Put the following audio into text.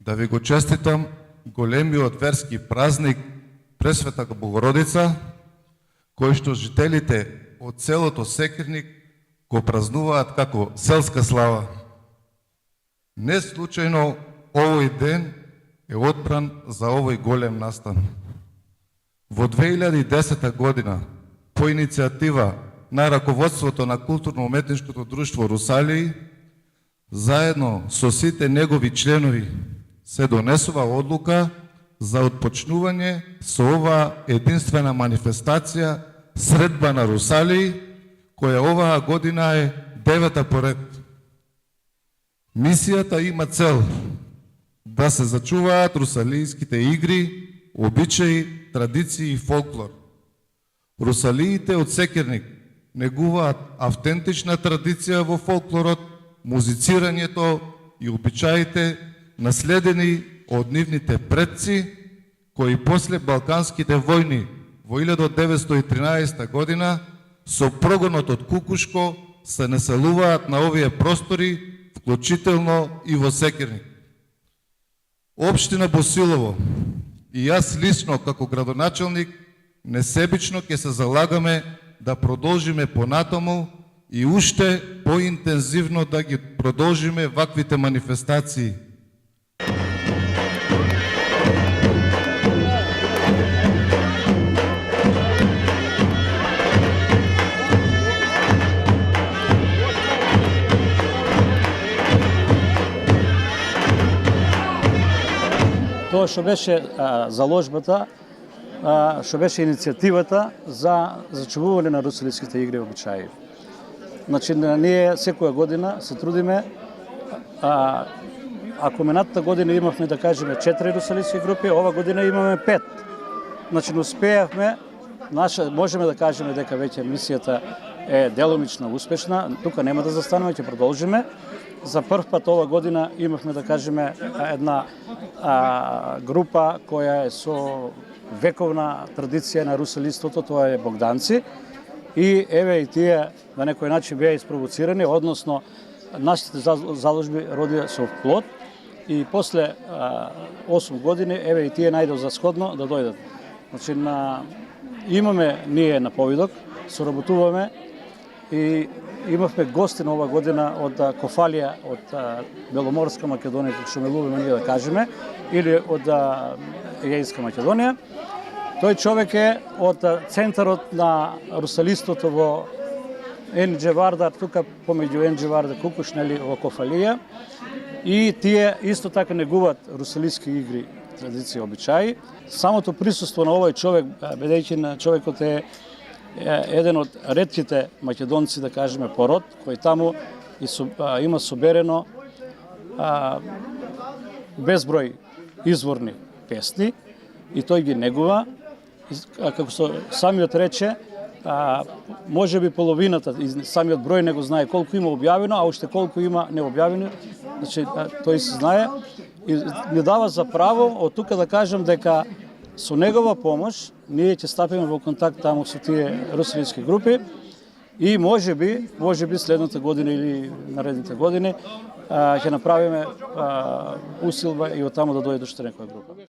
да ви го честитам големиот верски празник Пресвета Богородица, кој што жителите од селото Секирник го празнуваат како селска слава. Не случајно овој ден е одбран за овој голем настан. Во 2010 година, по иницијатива на раководството на културно-уметничкото друштво Русалии, заедно со сите негови членови, се донесува одлука за отпочнување со оваа единствена манифестација Средба на Русалии, која оваа година е 9-та поред. Мисијата има цел да се зачуваат русалијските игри, обичаи, традиции и фолклор. Русалиите од Секирник негуваат автентична традиција во фолклорот, музицирањето и обичаите, наследени од нивните предци, кои после Балканските војни во 1913 година со прогонот од Кукушко се населуваат на овие простори, вклучително и во Секирник. Општина Босилово и јас лично како градоначелник несебично ќе се залагаме да продолжиме понатаму и уште поинтензивно да ги продолжиме ваквите манифестации. Тоа што беше заложбата, што беше иницијативата за зачувување на русалиските игри и обичаи. Значи, ние секоја година се трудиме, ако минатата година имавме, да кажеме, 4 русалиски групи, ова година имаме 5. Значи, не успеавме, можеме да кажеме дека веќе мисијата е деломично успешна, тука нема да застанеме, ќе продолжиме. За прв пат ова година имавме, да кажеме, една група која е со вековна традиција на русалиството, тоа е Богданци. И еве и тие на некој начин беа испровоцирани, односно нашите заложби родија со плод и после 8 години еве и тие најдов за сходно да дојдат. Значи имаме ние на повидок, соработуваме и имавме гости на ова година од Кофалија, од Беломорска Македонија, како што милуваме ние да кажеме, или од Егејска Македонија. Тој човек е од центарот на русалиството во Енџе Вардар, тука помеѓу Енџе Вардар, Кукуш, нели, во Кофалија. И тие исто така негуваат русалиски игри, традиции и обичаи. Самото присуство на овој човек, бидејќи на човекот е еден од ретките македонци, да кажеме, пород, кој таму има соберено безброј изворни песни и тој ги негува. Како самиот рече, може би половината, самиот број не го знае колку има објавено, а уште колку има необјавено, значи тој се знае и ми дава за право од тука да кажам дека со негова помош ние ќе стапиме во контакт таму со тие русалиски групи и може би следната година или наредните години ќе направиме усилба и од таму да дојде уште некоја група.